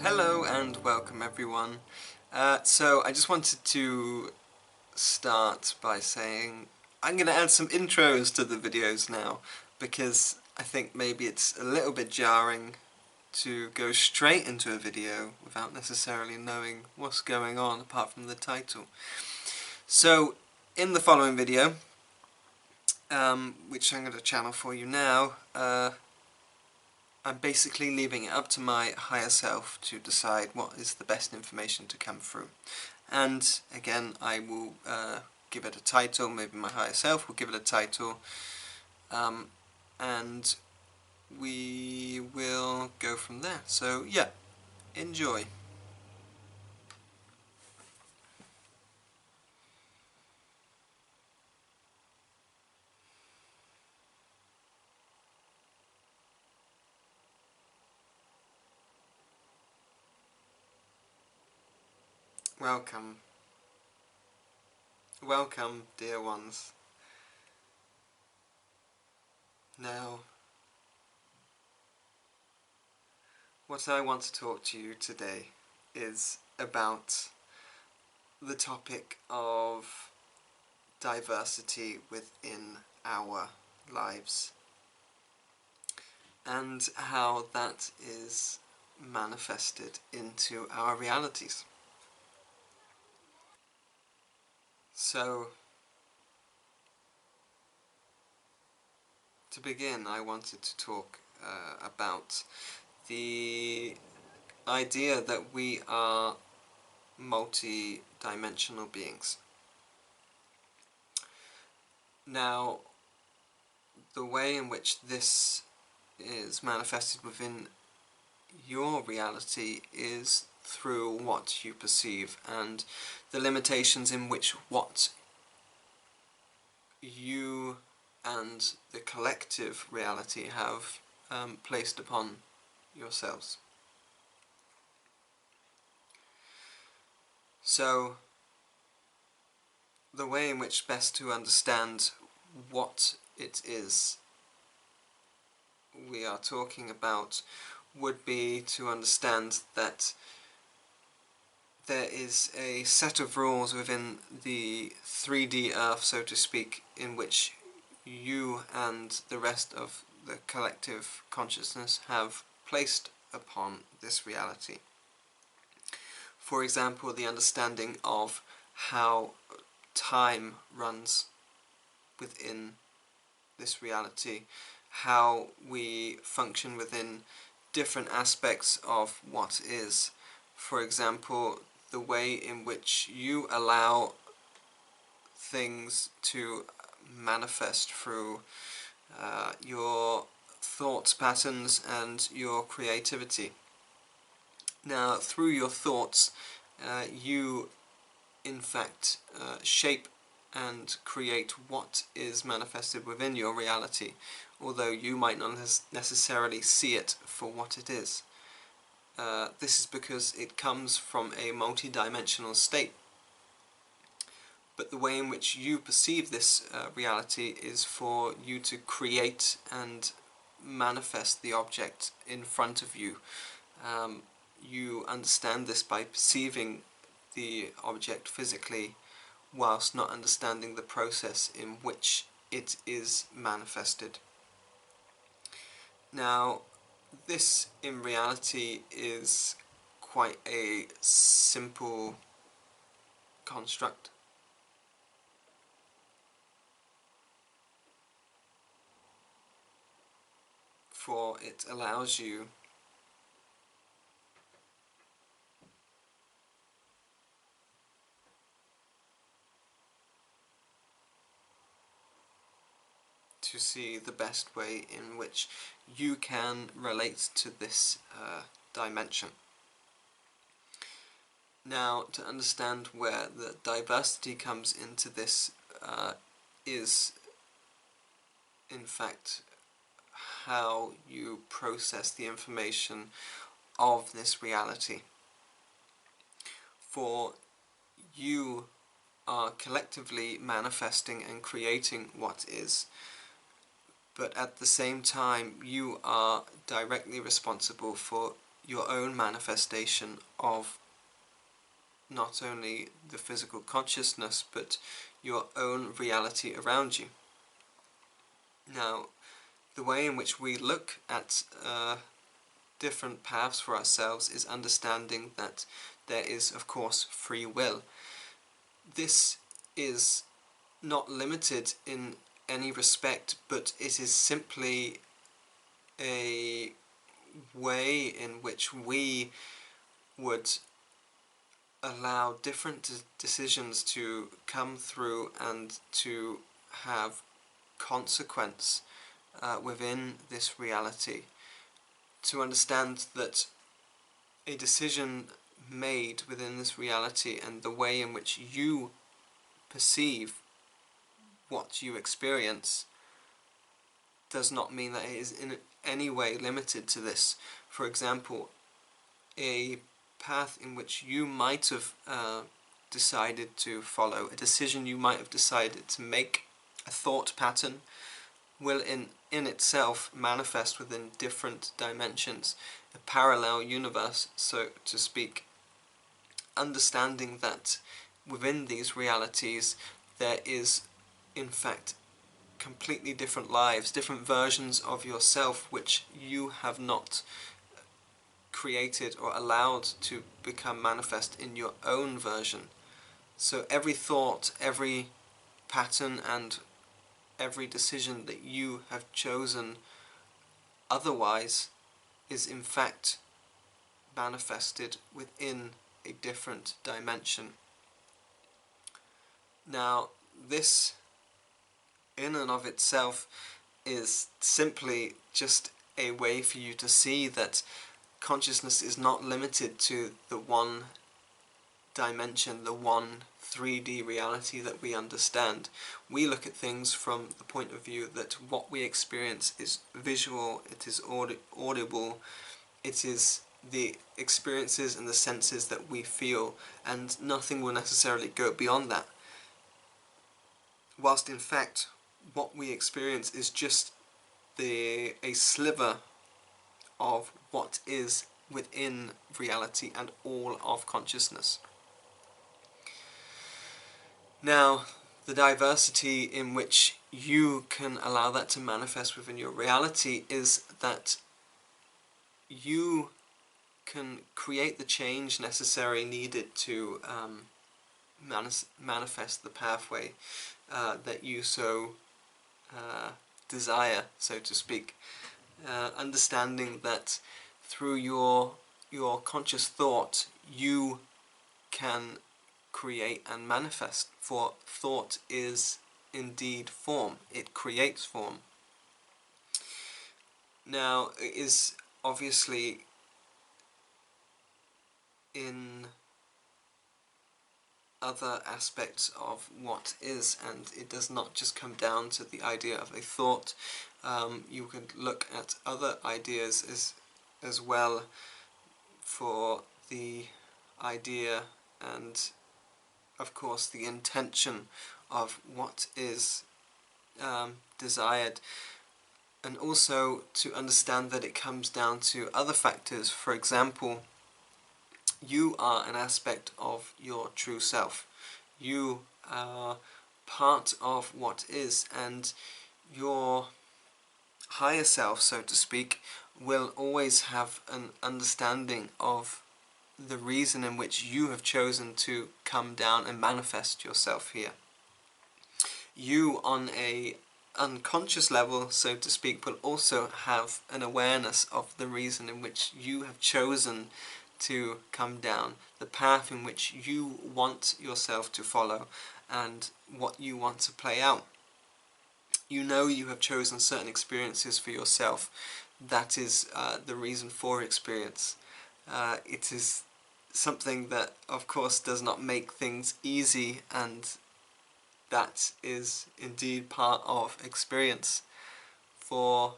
Hello and welcome everyone. So I just wanted to start by saying I'm going to add some intros to the videos now because I think maybe it's a little bit jarring to go straight into a video without necessarily knowing what's going on apart from the title. So in the following video, which I'm going to channel for you now, I'm basically leaving it up to my higher self to decide what is the best information to come through. And again, I will give it a title, maybe my higher self will give it a title, and we will go from there. So yeah, enjoy. Welcome. Welcome, dear ones. Now, what I want to talk to you today is about the topic of diversity within our lives and how that is manifested into our realities. So, to begin, I wanted to talk about the idea that we are multi-dimensional beings. Now, the way in which this is manifested within your reality is through what you perceive and the limitations in which what you and the collective reality have placed upon yourselves. So, the way in which best to understand what it is we are talking about would be to understand that there is a set of rules within the 3D Earth, so to speak, in which you and the rest of the collective consciousness have placed upon this reality. For example, the understanding of how time runs within this reality, how we function within different aspects of what is. For example, the way in which you allow things to manifest through your thought patterns and your creativity. Now, through your thoughts, you in fact shape and create what is manifested within your reality, although you might not necessarily see it for what it is. This is because it comes from a multi-dimensional state. But the way in which you perceive this reality is for you to create and manifest the object in front of you. You understand this by perceiving the object physically, whilst not understanding the process in which it is manifested. Now, this in reality is quite a simple construct. For it allows you to see the best way in which you can relate to this dimension. Now, to understand where the diversity comes into this is in fact how you process the information of this reality. For you are collectively manifesting and creating what is, but at the same time you are directly responsible for your own manifestation of not only the physical consciousness, but your own reality around you. Now, the way in which we look at different paths for ourselves is understanding that there is, of course, free will. This is not limited in any respect, but it is simply a way in which we would allow different decisions to come through and to have consequence within this reality. To understand that a decision made within this reality and the way in which you perceive what you experience does not mean that it is in any way limited to this. For example, a path in which you might have decided to follow, a decision you might have decided to make, a thought pattern, will in itself manifest within different dimensions, a parallel universe, so to speak. Understanding that within these realities there is, in fact, completely different lives, different versions of yourself which you have not created or allowed to become manifest in your own version. So every thought, every pattern and every decision that you have chosen otherwise is in fact manifested within a different dimension. Now, this in and of itself is simply just a way for you to see that consciousness is not limited to the one dimension, the one 3D reality that we understand. We look at things from the point of view that what we experience is visual, it is audible, it is the experiences and the senses that we feel, and nothing will necessarily go beyond that. Whilst in fact what we experience is just a sliver of what is within reality and all of consciousness. Now, the diversity in which you can allow that to manifest within your reality is that you can create the change necessary needed to manifest the pathway that you so desire, so to speak. Understanding that through your conscious thought you can create and manifest, for thought is indeed form, it creates form. Now, it is obviously in other aspects of what is, and it does not just come down to the idea of a thought. You can look at other ideas as well for the idea and of course the intention of what is desired, and also to understand that it comes down to other factors. For example, you are an aspect of your true self. You are part of what is, and your higher self, so to speak, will always have an understanding of the reason in which you have chosen to come down and manifest yourself here. You, on a unconscious level, so to speak, will also have an awareness of the reason in which you have chosen to come down, the path in which you want yourself to follow and what you want to play out. You know you have chosen certain experiences for yourself. That is the reason for experience. It is something that of course does not make things easy, and that is indeed part of experience. For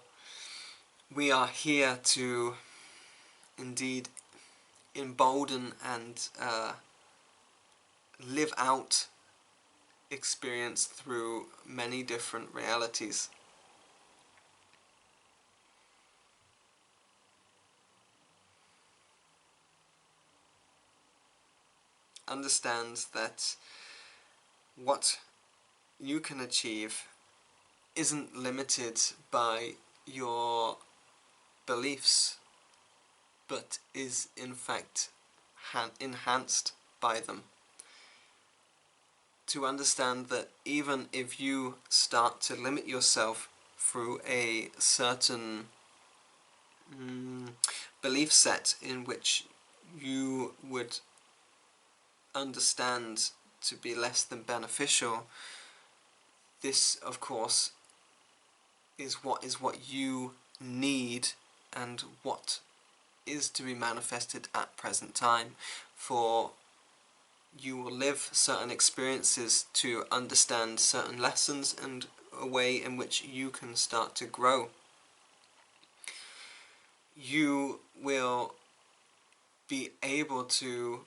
we are here to indeed embolden and live out experience through many different realities. understand that what you can achieve isn't limited by your beliefs, but is in fact enhanced by them. To understand that even if you start to limit yourself through a certain belief set in which you would understand to be less than beneficial, this of course is what you need and what is to be manifested at present time, for you will live certain experiences to understand certain lessons and a way in which you can start to grow. You will be able to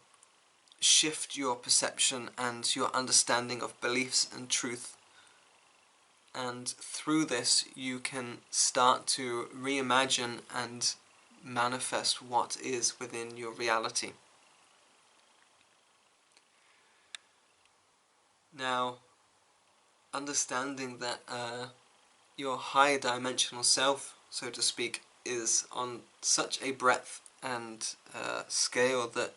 shift your perception and your understanding of beliefs and truth, and through this you can start to reimagine and manifest what is within your reality. Now, understanding that your higher dimensional self, so to speak, is on such a breadth and scale that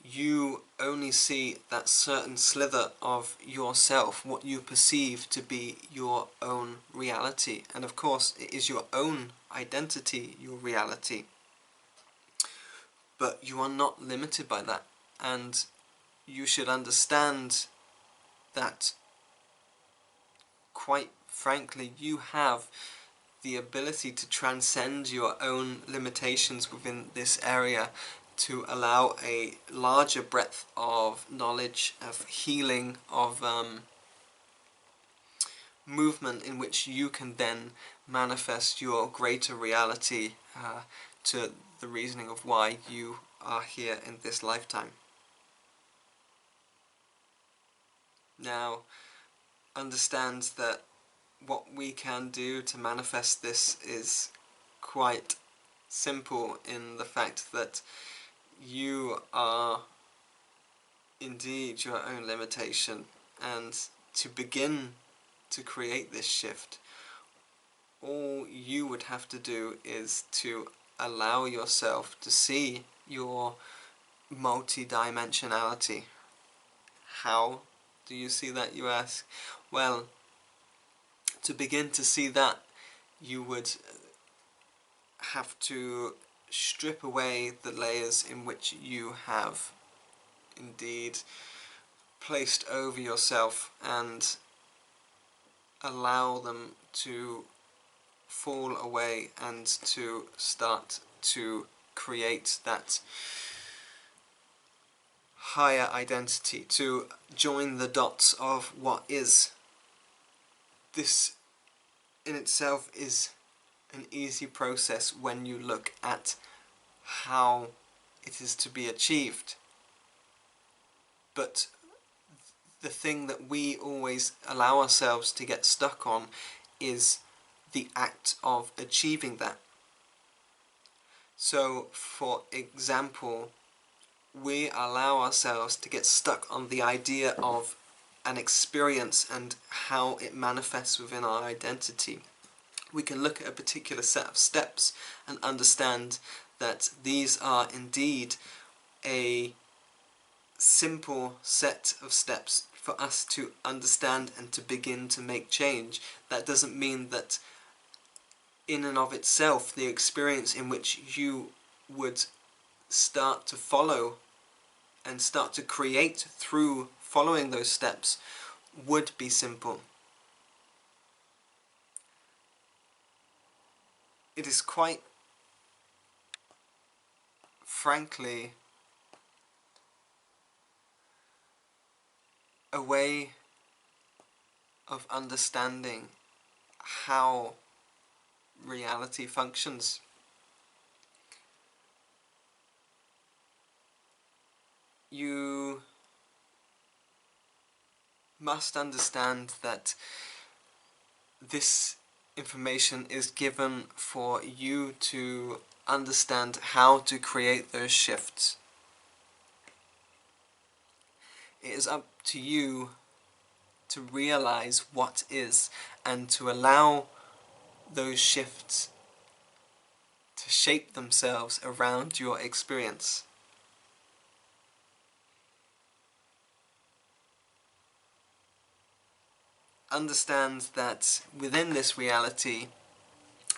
you only see that certain slither of yourself, what you perceive to be your own reality. And of course, it is your own identity, your reality. But you are not limited by that. And you should understand that, quite frankly, you have the ability to transcend your own limitations within this area, to allow a larger breadth of knowledge, of healing, of movement in which you can then manifest your greater reality to the reasoning of why you are here in this lifetime. Now, understand that what we can do to manifest this is quite simple, in the fact that you are indeed your own limitation, and to begin to create this shift, all you would have to do is to allow yourself to see your multi-dimensionality. How do you see that, you ask? Well, to begin to see that, you would have to strip away the layers in which you have indeed placed over yourself and allow them to fall away, and to start to create that higher identity, to join the dots of what is. This in itself is an easy process when you look at how it is to be achieved. But the thing that we always allow ourselves to get stuck on is the act of achieving that. So, for example, we allow ourselves to get stuck on the idea of an experience and how it manifests within our identity. We can look at a particular set of steps and understand that these are indeed a simple set of steps for us to understand and to begin to make change. That doesn't mean that in and of itself the experience in which you would start to follow and start to create through following those steps would be simple. It is quite frankly a way of understanding how reality functions. You must understand that this information is given for you to understand how to create those shifts. It is up to you to realize what is, and to allow those shifts to shape themselves around your experience. Understand that within this reality,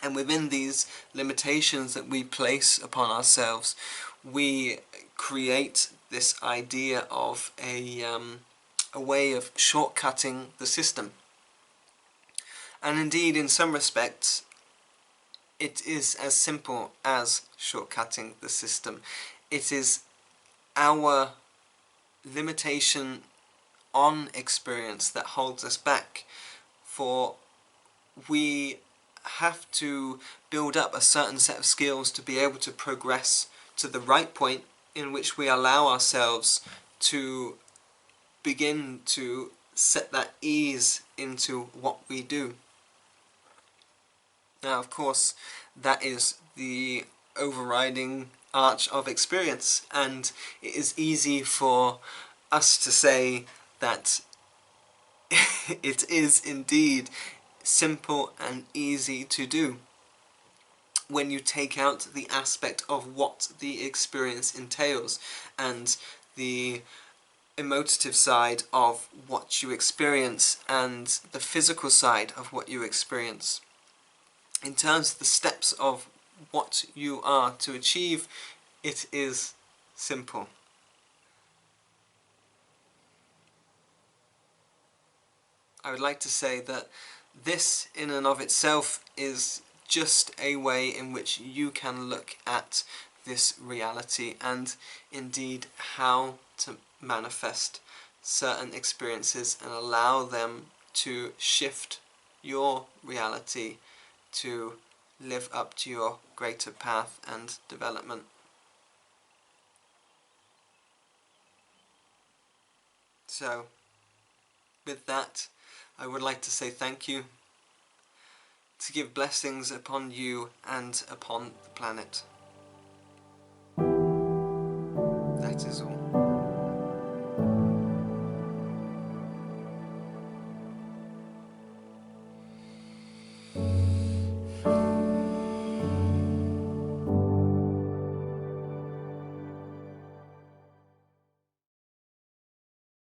and within these limitations that we place upon ourselves, we create this idea of a way of shortcutting the system. And indeed, in some respects, it is as simple as shortcutting the system. It is our limitation on experience that holds us back, for we have to build up a certain set of skills to be able to progress to the right point in which we allow ourselves to begin to set that ease into what we do. Now, of course, that is the overriding arch of experience, and it is easy for us to say that it is indeed simple and easy to do when you take out the aspect of what the experience entails and the emotive side of what you experience and the physical side of what you experience. In terms of the steps of what you are to achieve, it is simple. I would like to say that this in and of itself is just a way in which you can look at this reality, and indeed how to manifest certain experiences and allow them to shift your reality to live up to your greater path and development. So, with that, I would like to say thank you, to give blessings upon you and upon the planet.